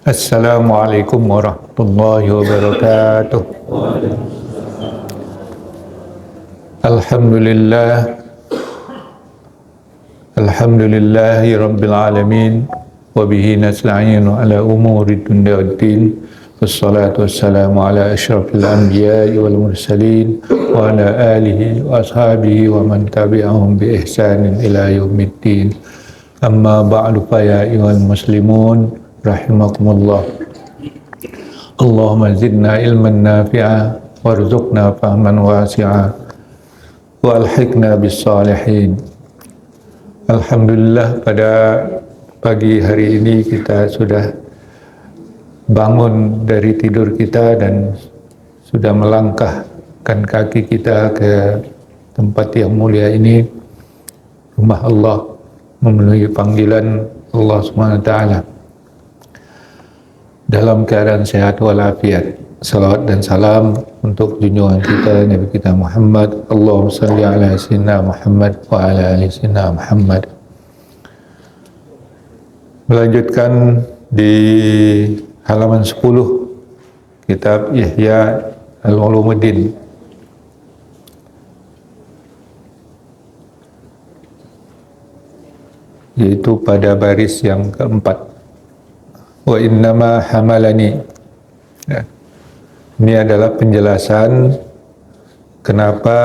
Assalamualaikum warahmatullahi wabarakatuh. Alhamdulillah, alhamdulillahi rabbil alamin, wa bihi nasta'inu ala umuri dunya waddin. Wassalatu wassalamu ala asyrafil anbiya'i wal mursalin wa ala alihi wa ashabihi wa man tabi'ahum bi ihsanin ila yaumiddin. Amma ba'du, fa ya ayyuhal muslimun rahimakumullah. Allahumma zidna ilman nafi'a warzuqna fahman wasi'a wa alhiqna bis salihin. Alhamdulillah, pada pagi hari ini kita sudah bangun dari tidur kita dan sudah melangkahkan kaki kita ke tempat yang mulia ini, rumah Allah, memenuhi panggilan Allah SWT dalam keadaan sehat walafiat. Salawat dan salam untuk junjungan kita Nabi kita Muhammad. Allahumma salli ala sayyidina Muhammad wa ala ali sayyidina Muhammad. Melanjutkan di halaman 10 kitab Ihya Al-Ulumuddin. Yaitu pada baris yang keempat. Wa innama hamalani. Ya. Ini adalah penjelasan kenapa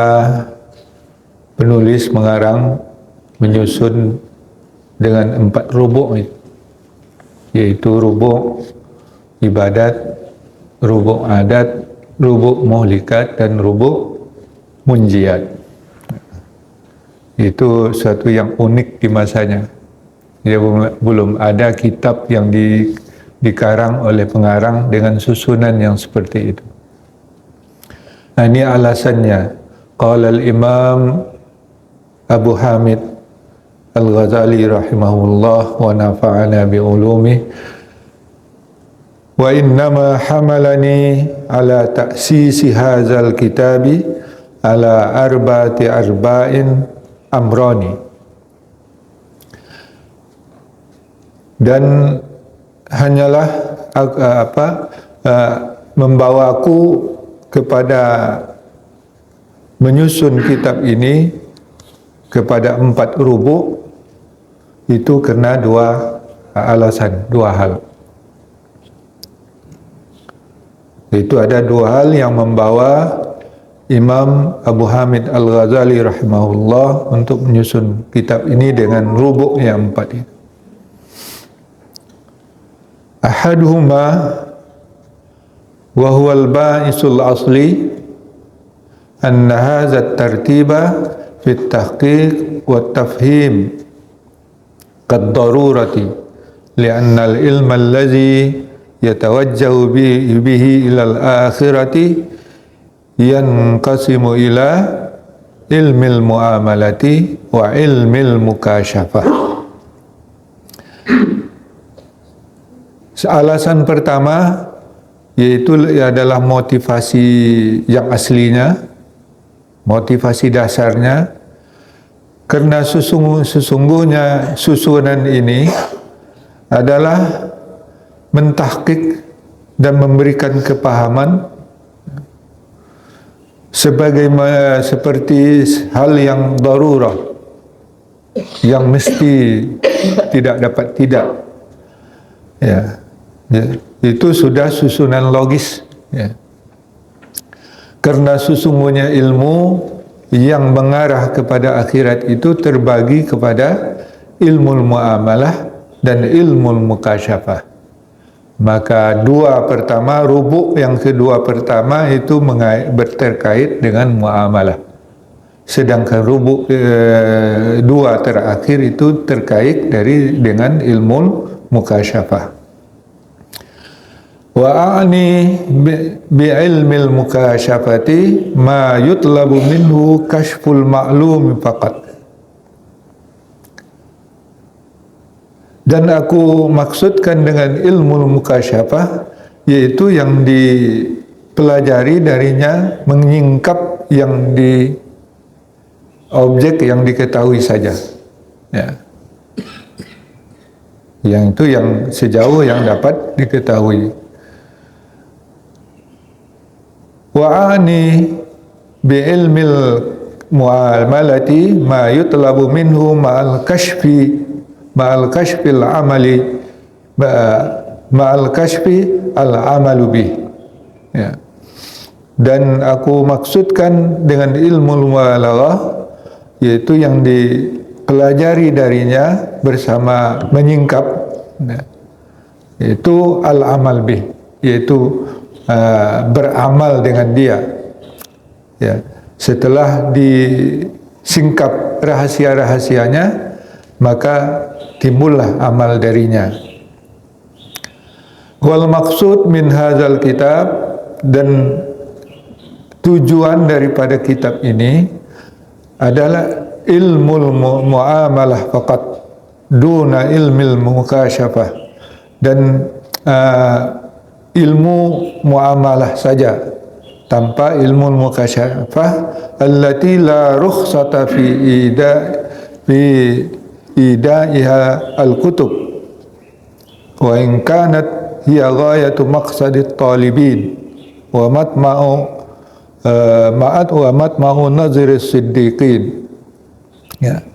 penulis mengarang menyusun dengan 4 rubuk, yaitu rubuk ibadat, rubuk adat, rubuk muhlikat, dan rubuk munjiat. Itu suatu yang unik di masanya. Ya, belum ada kitab yang dikarang oleh pengarang dengan susunan yang seperti itu. Nah, ini alasannya. Qala al-Imam Abu Hamid Al-Ghazali rahimahullah wa nafa'ana bi ulumih. Wa innama hamalani ala ta'sisi hadzal kitabi ala arba'ati arba'in amrani. Dan hanyalah membawaku kepada menyusun kitab ini kepada 4 rubuk itu karena 2 alasan, 2 hal. Itu ada 2 hal yang membawa Imam Abu Hamid Al-Ghazali rahimahullah untuk menyusun kitab ini dengan rubuk yang 4 ini. Ahaduhuma wa huwa al-ba'isul asli anna hadha at-tartiba fi at-tahqiq wa at-tafhim qad darurati li'anna al-ilma alladhi yatawajjahu bihi ila al-akhirati yanqasimu ila ilmi al-muamalati wa ilmi al-mukashafah. Alasan pertama yaitu adalah motivasi yang aslinya, motivasi dasarnya, karena sesungguhnya susunan ini adalah mentahqiq dan memberikan kepahaman seperti hal yang darurah, yang mesti tidak dapat tidak. Ya. Ya, itu sudah susunan logis, ya. Karena sesungguhnya ilmu yang mengarah kepada akhirat itu terbagi kepada ilmu muamalah dan ilmu mukasyafah. Maka 2 pertama, rubuk yang kedua pertama itu berterkait dengan muamalah. Sedangkan rubuk 2 terakhir itu terkait dengan ilmu mukasyafah. Wa a'ni bi ilmil mukasyafati ma yutlabu minhu kashful ma'lumi faqat. Dan aku maksudkan dengan ilmu mukasyafah yaitu yang dipelajari darinya menyingkap yang di objek yang diketahui saja. Ya. Yang itu yang sejauh yang dapat diketahui. Wa'ani bi'ilmil mu'amalati ma yutlabu minhu ma'al kashfil amali ma'al kashfi al-amalu bih. Ya. Dan aku maksudkan dengan ilmu mu'alaghah, yaitu yang dipelajari darinya bersama menyingkap, ya, yaitu al-amal bih, yaitu beramal dengan dia. Ya. Setelah disingkap rahasia-rahasianya, maka timbullah amal darinya. Wal maksud min hadzal kitab, dan tujuan daripada kitab ini adalah ilmul muamalah faqat duna ilmil mukasyafah, dan ilmu muamalah saja tanpa ilmu mukasyafah, allati la rukhsata fi idaiha al-kutub wa in kanat hiya ghayatu maqsadit talibin wa matma'u naziris siddiqin. Ya.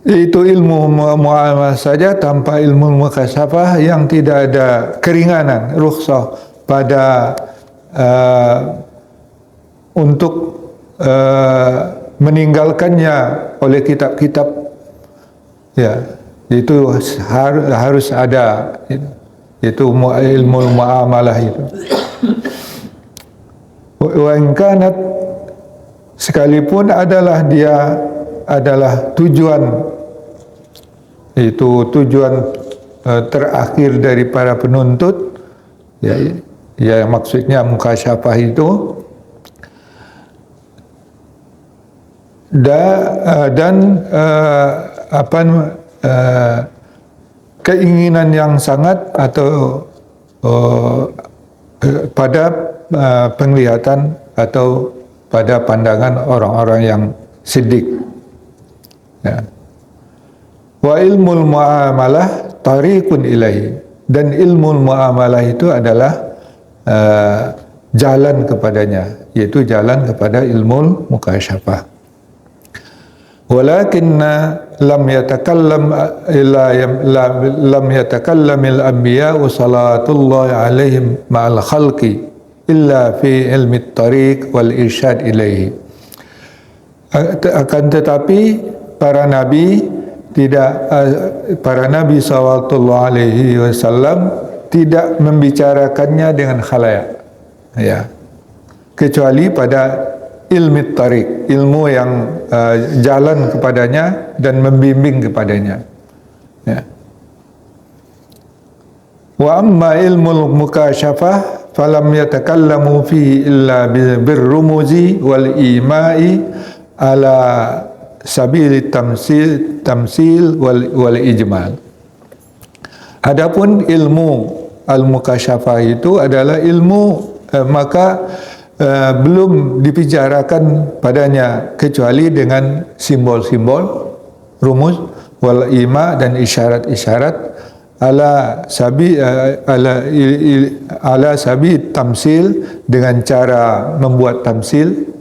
Itu ilmu muamalah saja tanpa ilmu mukasyafah yang tidak ada keringanan, rukhsah pada untuk meninggalkannya oleh kitab-kitab. Ya, itu harus ada, itu ilmu muamalah itu. Wa in kanat, sekalipun dia adalah tujuan, itu tujuan terakhir dari para penuntut, ya maksudnya mukasyafah itu, dan keinginan yang sangat atau pada penglihatan atau pada pandangan orang-orang yang siddiq. Ya. Wa ilmul muamalah tariqun ilaihi, dan ilmu muamalah itu adalah jalan kepadanya, yaitu jalan kepada ilmu mukasyafah. Walakinna lam yatakallamil anbiya sallallahu alaihim ma'al khalqi illa fi ilmi tariq wal irsyad ilaihi. Akan tetapi para nabi sallallahu alaihi wasallam tidak membicarakannya dengan khalayak, ya, kecuali pada ilmi tariq, ilmu yang jalan kepadanya dan membimbing kepadanya. Ya. Wa amma ilmu mukasyafah falam yatakallamu fihi illa birrumuzi wal imai ala sabili tamsil wal ijmal. Adapun ilmu al-mukasyafah itu adalah ilmu belum dibicarakan padanya kecuali dengan simbol-simbol, rumus, wal ima, dan isyarat-isyarat ala sabi tamsil, dengan cara membuat tamsil,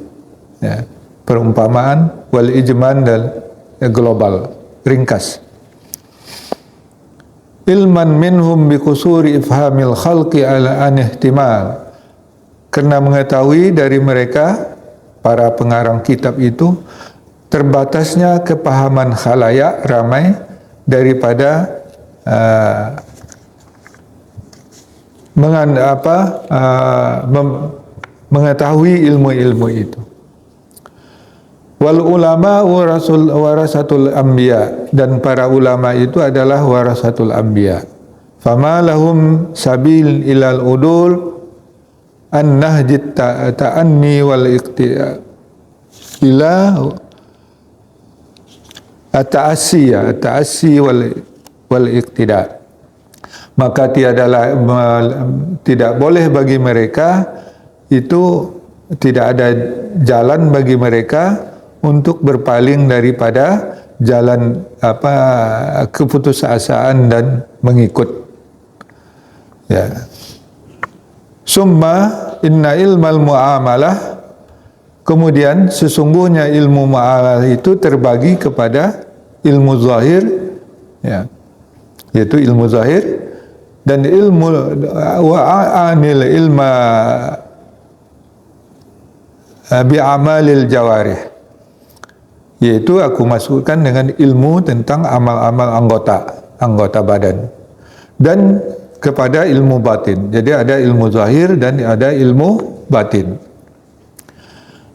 ya, perumpamaan, wal ijman, dan global, ringkas. Ilman minhum bi qusuri ifhamil khalqi ala an ihtimal, karena mengetahui dari mereka para pengarang kitab itu terbatasnya kepahaman khalayak ramai daripada mengetahui ilmu-ilmu itu. Wal ulama warasatul anbiya, dan para ulama itu adalah warasatul anbiya. Fama lahum sabil ilal udul an nahjit ta'anni wal iqtida ila at-ta'assi wal iqtida. Maka tidak boleh bagi mereka itu, tidak ada jalan bagi mereka untuk berpaling daripada jalan keputusasaan dan mengikut. Ya. Summa inna ilmal muamalah, kemudian sesungguhnya ilmu muamalah itu terbagi kepada ilmu zahir, ya, yaitu ilmu zahir, dan ilmu wa'anil ilma bi'amalil jawarih, yaitu aku masukkan dengan ilmu tentang amal-amal anggota badan, dan kepada ilmu batin. Jadi ada ilmu zahir dan ada ilmu batin.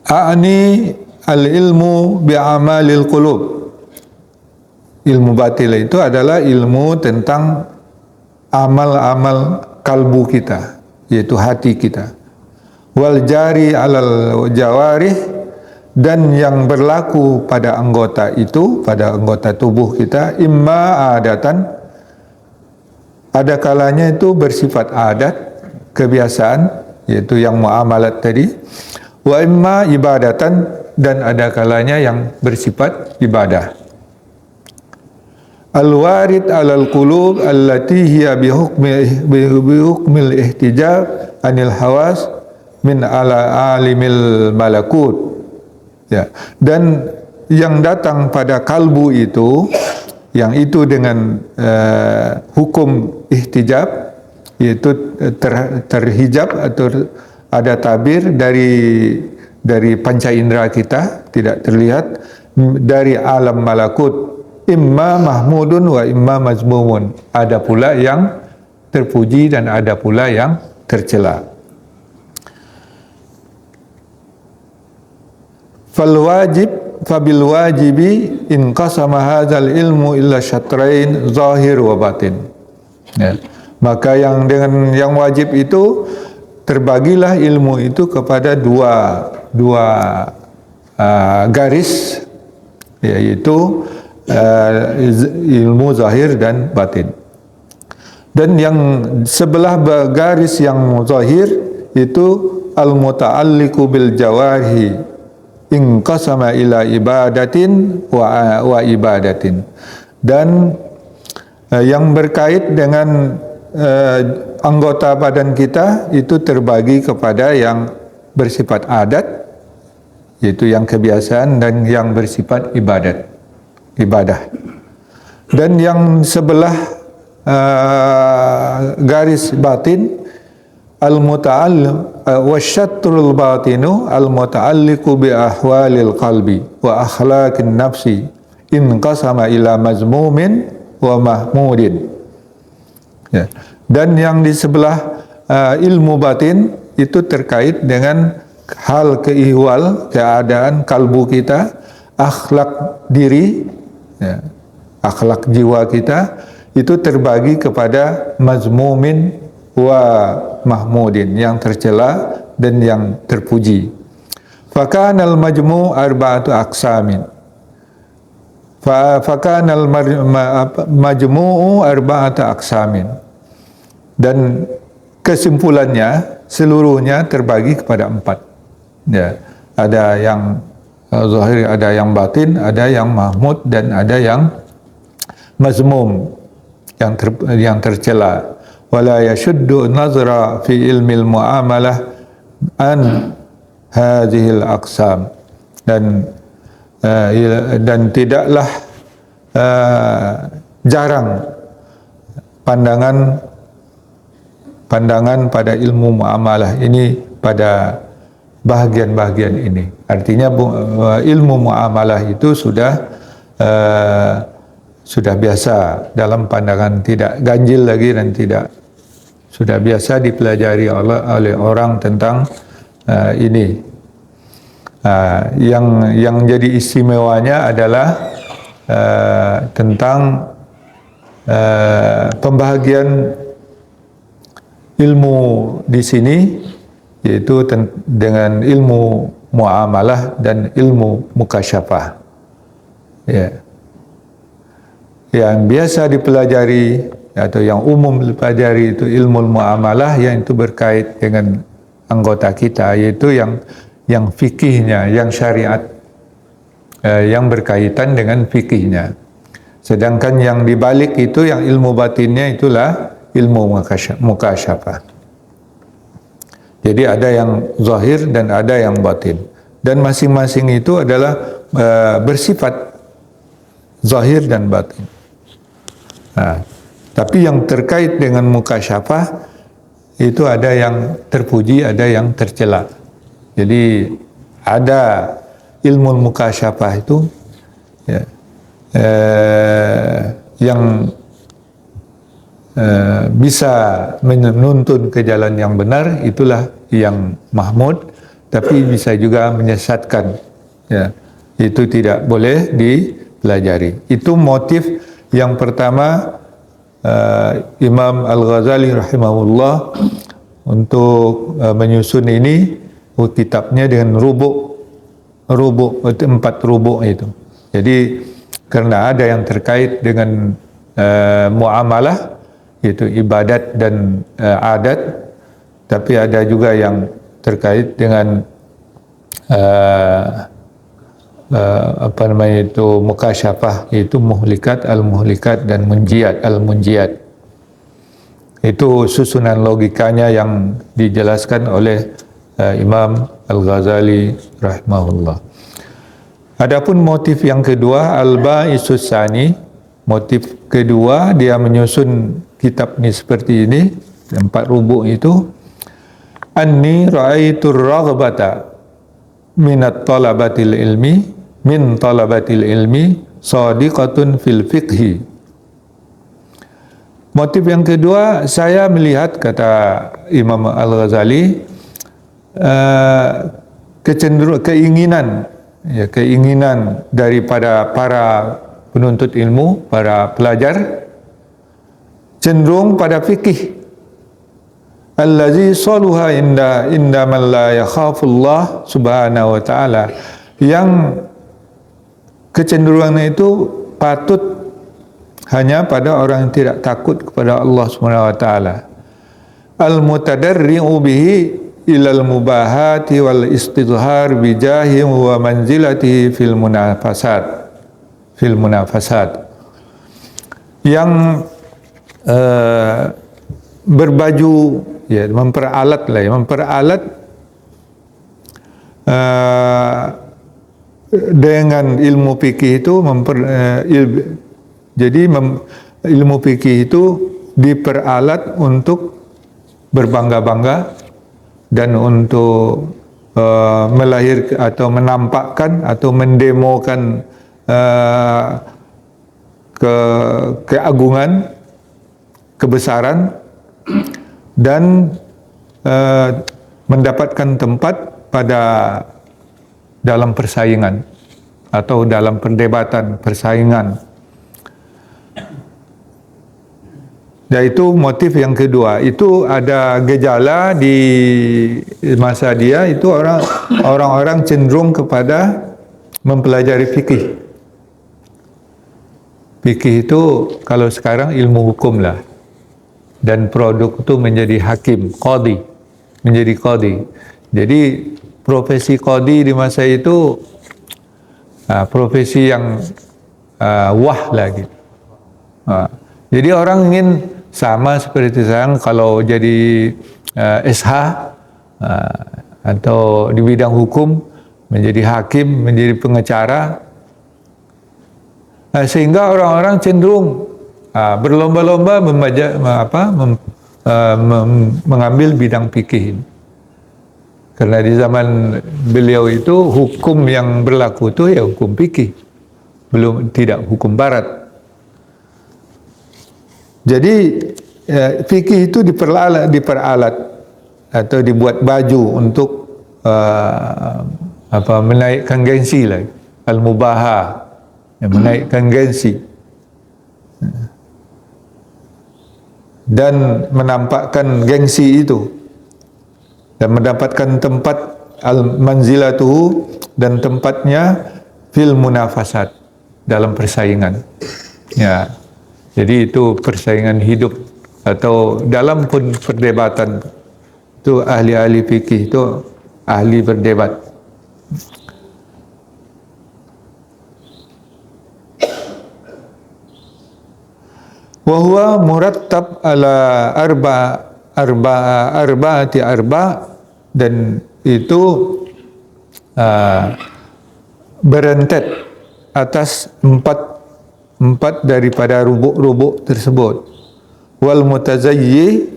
A'ni al-ilmu bi'amalil qulub. Ilmu batin itu adalah ilmu tentang amal-amal kalbu kita, yaitu hati kita. Wal jari alal jawarih, dan yang berlaku pada anggota itu, pada anggota tubuh kita, imma adatan, ada kalanya itu bersifat adat, kebiasaan, yaitu yang muamalat tadi, wa imma ibadatan, dan ada kalanya yang bersifat ibadah. Al-warid alal qulub allati hiya bihukmil ihtijab anil hawas min ala alimil malakut. Ya, dan yang datang pada kalbu itu, yang itu dengan hukum ihtijab, yaitu terhijab atau ada tabir dari panca indera kita, tidak terlihat, dari alam malakut, imma mahmudun wa imma mazmumun. Ada pula yang terpuji dan ada pula yang tercela. Fabil wajibi in qasama hadzal ilmu illa syatrain zahir wa batin. Ya. Maka yang dengan yang wajib itu terbagilah ilmu itu kepada dua garis, yaitu ilmu zahir dan batin. Dan yang sebelah garis yang zahir itu al-muta'alliqu bil jawarihi in qasama ila ibadatin wa ibadatin, dan yang berkait dengan anggota badan kita itu terbagi kepada yang bersifat adat, yaitu yang kebiasaan, dan yang bersifat ibadah. Dan yang sebelah garis batin, al-muta'allim wasyatrul batinu al-muta'alliqu bi ahwalil qalbi wa akhlaqin nafsi in qasama ila mazmumin wa mahmudin. Ya. Dan yang di sebelah ilmu batin itu terkait dengan hal keihwal, keadaan kalbu kita, akhlak diri, ya, akhlak jiwa kita, itu terbagi kepada mazmumin wa mahmudin, yang tercela dan yang terpuji. Fakanal majmu' arba'atu aqsamin. Fakanal majmu'u arba'atu aqsamin. Dan kesimpulannya seluruhnya terbagi kepada 4. Ya, ada yang zahir, ada yang batin, ada yang mahmud, dan ada yang mazmum, yang tercela. Wala yashuddu nazra fi ilmil muamalah an hadhil aqsam, dan tidaklah jarang pandangan pada ilmu muamalah ini pada bahagian-bahagian ini. Artinya ilmu muamalah itu sudah biasa dalam pandangan, tidak ganjil lagi, dan sudah biasa dipelajari oleh orang tentang ini. Yang jadi istimewanya adalah tentang pembahagian ilmu di sini, yaitu dengan ilmu muamalah dan ilmu mukasyafah. Ya. Yang biasa dipelajari atau yang umum dipelajari itu ilmu muamalah, yang itu berkait dengan anggota kita, yaitu yang fikihnya, yang syariat. yang berkaitan dengan fikihnya. Sedangkan yang dibalik itu, yang ilmu batinnya itulah ilmu mukasyafah. Jadi ada yang zahir dan ada yang batin. Dan masing-masing itu adalah bersifat zahir dan batin. Nah, tapi yang terkait dengan mukasyafah itu ada yang terpuji, ada yang tercela. Jadi ada ilmu mukasyafah itu ya, yang bisa menuntun ke jalan yang benar, itulah yang mahmud. Tapi bisa juga menyesatkan, ya, itu tidak boleh dipelajari. Itu motif yang pertama Imam Al-Ghazali rahimahullah untuk menyusun ini kitabnya dengan rubuk 4 rubuk itu. Jadi karena ada yang terkait dengan muamalah, yaitu ibadat dan adat, tapi ada juga yang terkait dengan mukasyafah, yaitu muhlikat, al-muhlikat dan munjiat, al-munjiat. Itu susunan logikanya yang dijelaskan oleh Imam Al-Ghazali rahimahullah. Adapun motif yang kedua, al-ba'isus tsani, motif kedua dia menyusun kitab ini seperti ini, 4 rubuk itu. Anni ra'aitur raghbata minat talabatil ilmi min talabatil ilmi sadiqatun fil fiqhi. Motif yang kedua, saya melihat, kata Imam Al-Ghazali, keinginan daripada para penuntut ilmu, para pelajar, cenderung pada fikih. Allazi saluha inda man la yakhafullah subhanahu wa ta'ala, yang kecenderungannya itu patut hanya pada orang yang tidak takut kepada Allah subhanahu wa ta'ala. Al-mutadarri'u bihi ilal mubahati wal istidhar bijahim wa manzilatihi fil munafasat, yang berbaju, ya, memperalat dengan ilmu fikih itu, ilmu fikih itu diperalat untuk berbangga-bangga dan untuk melahirkan atau menampakkan atau mendemokan keagungan, kebesaran, dan mendapatkan tempat pada dalam persaingan atau dalam perdebatan, persaingan. Yaitu motif yang kedua. Itu ada gejala di masa dia, itu orang-orang cenderung kepada mempelajari fikih. Fikih itu kalau sekarang ilmu hukum lah. Dan produk itu menjadi hakim, qadhi, menjadi qadhi. Jadi profesi qadhi di masa itu profesi yang wah lagi. Jadi orang ingin sama seperti sekarang kalau jadi SH atau di bidang hukum, menjadi hakim, menjadi pengacara. Sehingga orang-orang cenderung berlomba-lomba mengambil bidang fikih. Karena di zaman beliau itu hukum yang berlaku itu ya hukum fikih, tidak hukum barat. Jadi fikih itu diperalat atau dibuat baju untuk menaikkan gengsi lah, al-mubaha, menaikkan gengsi dan menampakkan gengsi itu, dan mendapatkan tempat al-manzilatuhu, dan tempatnya fil munafasat, dalam persaingan. Ya, jadi itu persaingan hidup atau dalam pun perdebatan itu ahli-ahli fikih itu ahli berdebat. wa huwa murattab ala arbaati dan itu berentet atas empat daripada rubuk-rubuk tersebut. Wal mutazayyi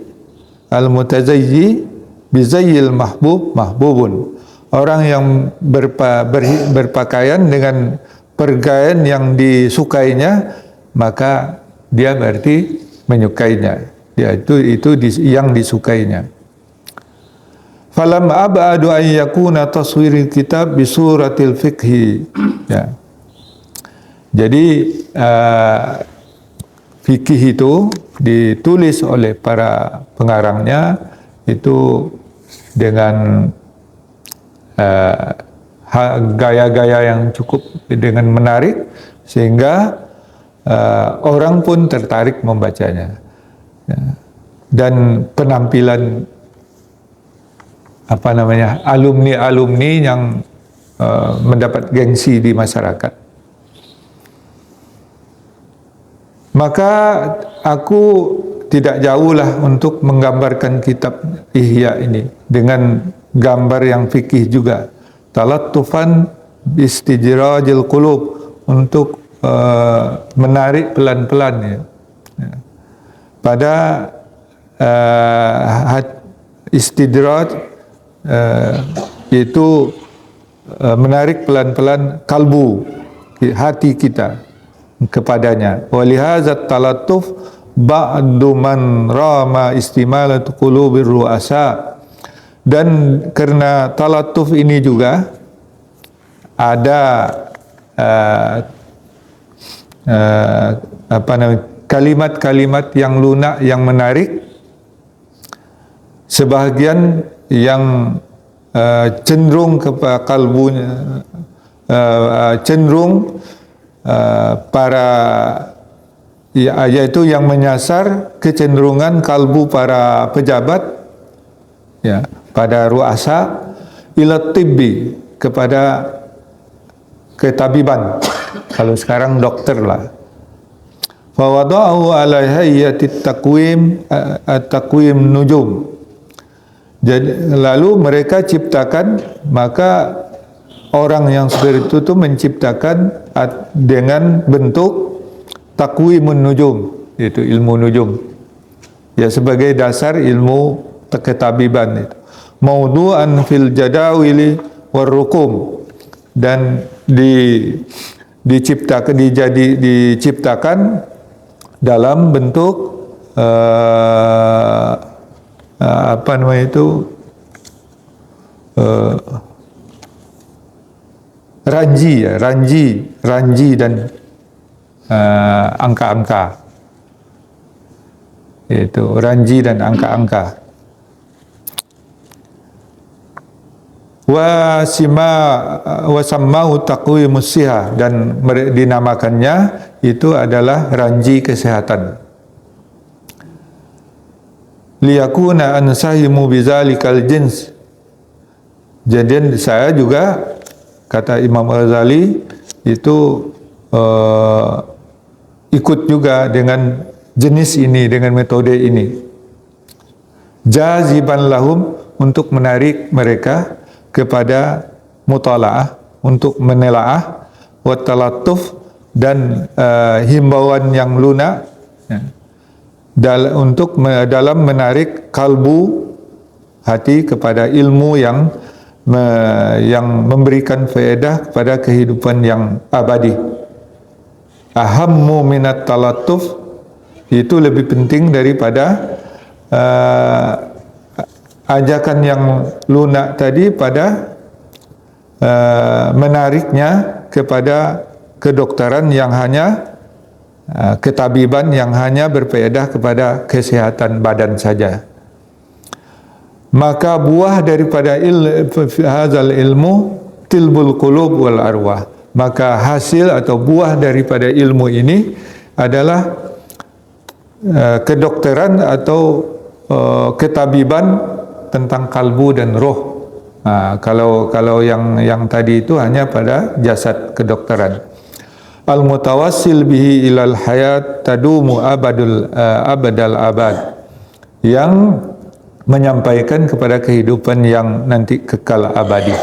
bizayyil mahbubun. Orang yang berpakaian dengan pakaian yang disukainya, maka dia berarti menyukainya. Ya, itu yang disukainya. Falam abadu an yakuna taswiril kitab bi suratil fiqhi. Ya. Jadi fikih itu ditulis oleh para pengarangnya itu dengan gaya-gaya yang cukup dengan menarik sehingga orang pun tertarik membacanya. Ya. Dan penampilan alumni yang mendapat gengsi di masyarakat. Maka aku tidak jauhlah untuk menggambarkan kitab Ihya ini dengan gambar yang fikih juga. Talattufan bistijrajil qulub, untuk menarik pelan-pelan ya. Pada istidraj itu menarik pelan-pelan kalbu, hati kita kepadanya. Walihazat talattuf ba'du man rama istimalat qulubir ru'asa. Dan karena talattuf ini juga ada kalimat-kalimat yang lunak, yang menarik, sebahagian yang cenderung kepada kalbunya, cenderung para yaitu yang menyasar kecenderungan kalbu para pejabat ya, pada ru'asa, ila tibbi, kepada ketabiban. Kalau sekarang dokter lah. Fa wada'u ala hayyatit taqwim nujum. Jadi lalu mereka ciptakan, maka orang yang seperti itu menciptakan dengan bentuk taqwimun nujum, yaitu ilmu nujum. Ya, sebagai dasar ilmu ketabiban itu. Maudu'an fil jadawili warrukum, dan diciptakan dalam bentuk ranji dan angka-angka. Itu ranji dan angka-angka. Wa sammahu taqwimus siha, dan dinamakannya itu adalah ranji kesehatan. Liyakuna ansahimu bizalikal jins. Jadi saya juga, kata Imam Ghazali, itu ikut juga dengan jenis ini, dengan metode ini. Jaziban lahum, untuk menarik mereka kepada mutala'ah, untuk menelaah, wa talattuf, dan himbauan yang lunak ya, dalam menarik kalbu, hati, kepada ilmu yang memberikan faedah kepada kehidupan yang abadi. Ahammu minat talattuf, itu lebih penting daripada ajakan yang lunak tadi pada menariknya kepada kedokteran yang hanya ketabiban yang hanya berfaedah kepada kesehatan badan saja. Maka buah daripada hazal ilmu tilbul qulub wal arwah. Maka hasil atau buah daripada ilmu ini adalah kedokteran atau ketabiban tentang kalbu dan roh. Kalau yang tadi itu hanya pada jasad kedokteran. al-mutawassil bihi ilal hayat tadumu abadal abad, yang menyampaikan kepada kehidupan yang nanti kekal abadi.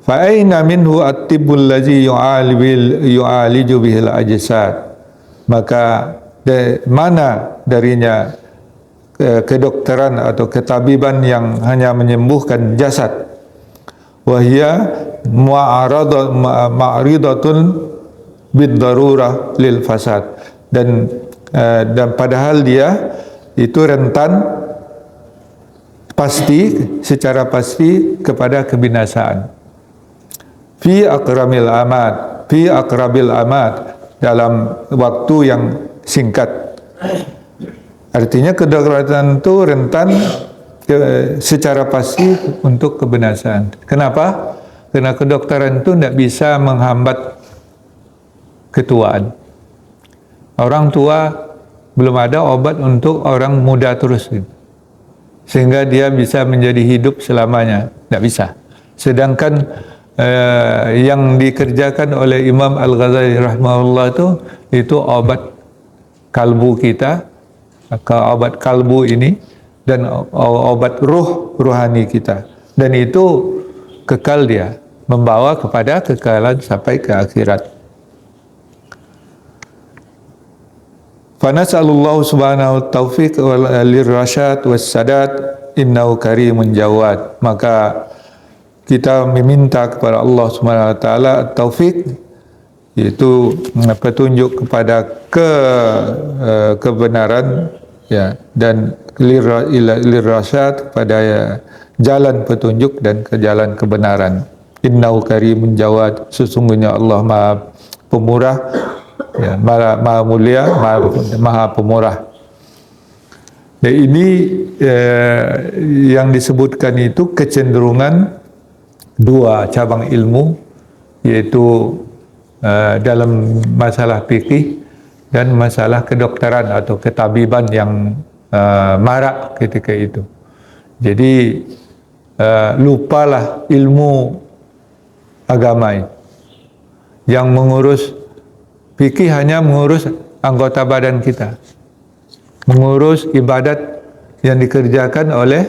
Fa aina minhu at-tibbul ladzi yu'aliju bihil ajsad, maka mana darinya kedokteran atau ketabiban yang hanya menyembuhkan jasad. Wahia ma'ridatun bid-darurah lil fasad, dan padahal dia itu rentan secara pasti kepada kebinasaan. Fi aqrabil amad, dalam waktu yang singkat. Artinya kedokteran itu rentan secara pasti untuk kebinasaan. Kenapa? Karena kedokteran itu tidak bisa menghambat ketuaan. Orang tua belum ada obat untuk orang muda terus, sehingga dia bisa menjadi hidup selamanya. Tidak bisa. Sedangkan yang dikerjakan oleh Imam Al-Ghazali rahimahullah itu obat kalbu kita, obat kalbu ini, dan obat ruhani kita, dan itu kekal, dia membawa kepada kekalahan sampai ke akhirat. Fanas'alullahu subhanahu taufiq wal lirrasyad wassadat innahu karimun jawad. Maka kita meminta kepada Allah Subhanahu wa taala taufik, yaitu petunjuk kepada kebenaran, ya, dan lirrasyad, kepada jalan petunjuk dan ke jalan kebenaran. Innahu karimun jawad, sesungguhnya Allah Maha Pemurah, ya, Maha Mulia, Maha Pemurah. Dan ini yang disebutkan itu kecenderungan dua cabang ilmu, yaitu dalam masalah fikih dan masalah kedokteran atau ketabiban yang marak ketika itu. Jadi lupalah ilmu agama. Yang mengurus fikih hanya mengurus anggota badan kita, mengurus ibadat yang dikerjakan oleh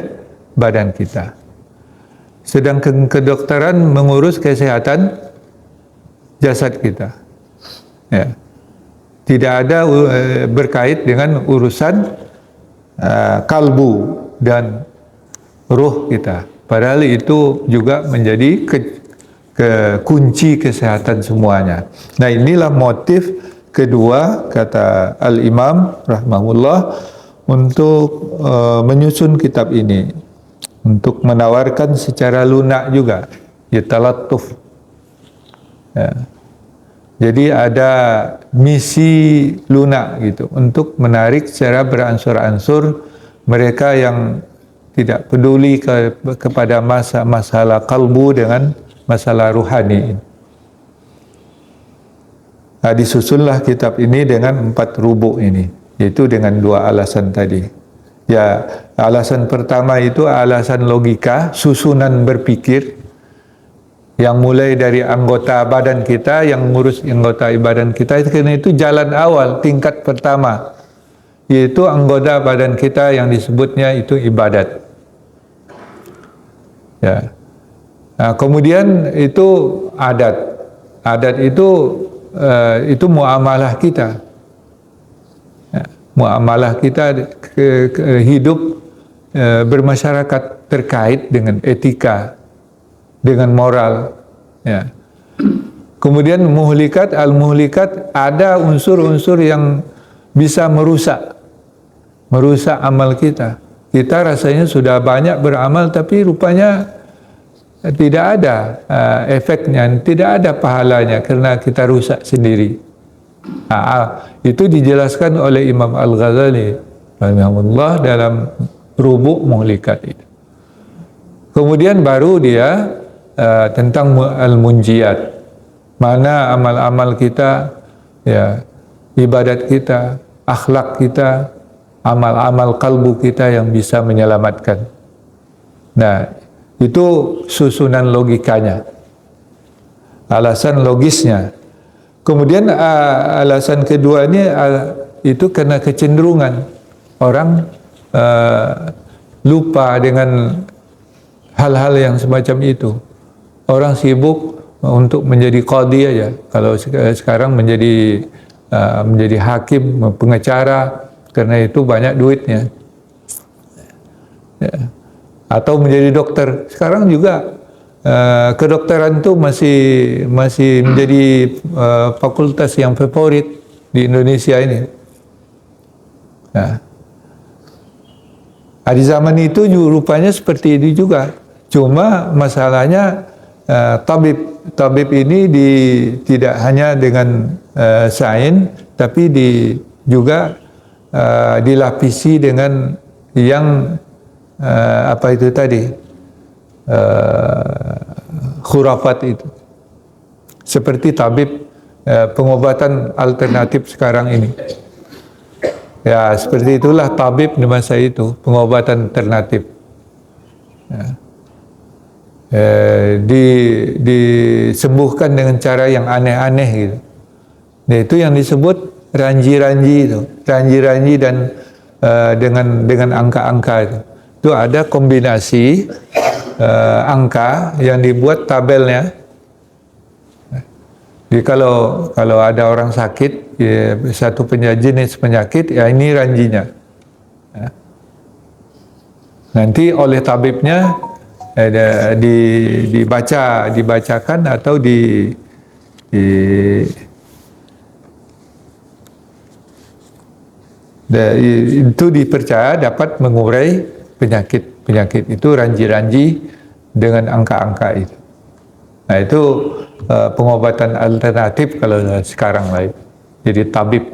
badan kita. Sedangkan kedokteran mengurus kesehatan jasad kita. Ya. Tidak ada berkait dengan urusan kalbu dan ruh kita. Padahal itu juga menjadi kunci kesehatan semuanya. Nah, inilah motif kedua, kata Al-Imam rahimahullah, untuk menyusun kitab ini, untuk menawarkan secara lunak juga, ya, talattuf. Ya. Jadi ada misi lunak gitu, untuk menarik secara beransur-ansur mereka yang tidak peduli kepada masalah kalbu dengan masalah ruhani. Nah, disusunlah kitab ini dengan 4 rubuk ini, yaitu dengan 2 alasan tadi. Ya, alasan pertama itu alasan logika, susunan berpikir, yang mulai dari anggota badan kita, yang ngurus anggota badan kita, karena itu jalan awal, tingkat pertama, yaitu anggota badan kita yang disebutnya itu ibadat. Ya. Nah, kemudian itu adat. Adat itu muamalah kita. Ya, muamalah kita hidup bermasyarakat terkait dengan etika, dengan moral. Ya. Kemudian muhlikat, al-muhlikat, ada unsur-unsur yang bisa merusak amal kita. Kita rasanya sudah banyak beramal, tapi rupanya tidak ada efeknya, tidak ada pahalanya karena kita rusak sendiri. Itu dijelaskan oleh Imam Al-Ghazali rahimahullah dalam rubuk muhlikat itu. Kemudian baru dia tentang al-munjiyat, mana amal-amal kita, ya, ibadat kita, akhlak kita, amal-amal kalbu kita yang bisa menyelamatkan. Nah, itu susunan logikanya, alasan logisnya. Kemudian alasan kedua ini itu karena kecenderungan orang lupa dengan hal-hal yang semacam itu. Orang sibuk untuk menjadi qadhi aja. Kalau sekarang menjadi hakim, pengacara, karena itu banyak duitnya. Ya. Atau menjadi dokter. Sekarang juga kedokteran itu masih menjadi fakultas yang favorit di Indonesia ini. Nah, di zaman itu rupanya seperti ini juga. Cuma masalahnya tabib ini tidak hanya dengan sains, tapi juga dilapisi dengan yang apa itu tadi, khurafat itu, seperti tabib pengobatan alternatif sekarang ini. Ya, seperti itulah tabib di masa itu, pengobatan alternatif. Ya. Disembuhkan dengan cara yang aneh-aneh gitu. Nah, itu yang disebut ranji-ranji itu, ranji-ranji dan dengan angka-angka itu. Itu ada kombinasi angka yang dibuat tabelnya. Jadi kalau ada orang sakit, ya, satu jenis penyakit, ya ini ranjinya. Ya. Nanti oleh tabibnya dibacakan atau itu dipercaya dapat mengurai penyakit itu, ranji-ranji dengan angka-angka itu. Nah, itu pengobatan alternatif kalau sekarang lah. Jadi tabib.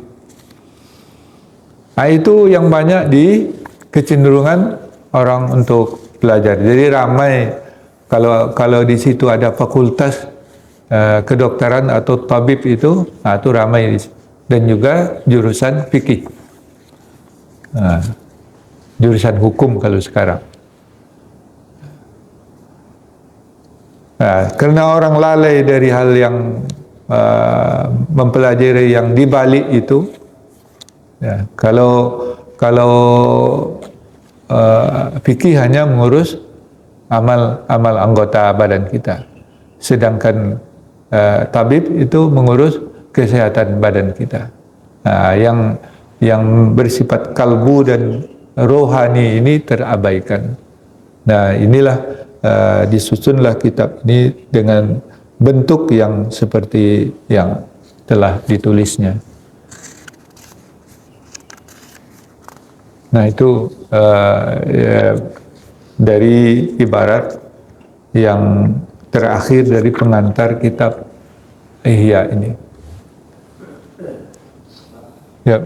Nah, itu yang banyak di kecenderungan orang untuk belajar. Jadi ramai kalau di situ ada fakultas kedokteran atau tabib itu ramai, dan juga jurusan fikih. Jurusan hukum kalau sekarang. Nah, karena orang lalai dari hal yang mempelajari yang dibalik itu, ya, kalau fikih hanya mengurus amal anggota badan kita, sedangkan tabib itu mengurus kesehatan badan kita. Nah, yang bersifat kalbu dan rohani ini terabaikan. Nah, inilah disusunlah kitab ini dengan bentuk yang seperti yang telah ditulisnya. Nah, itu dari ibarat yang terakhir dari pengantar kitab Ihya ini. Ya,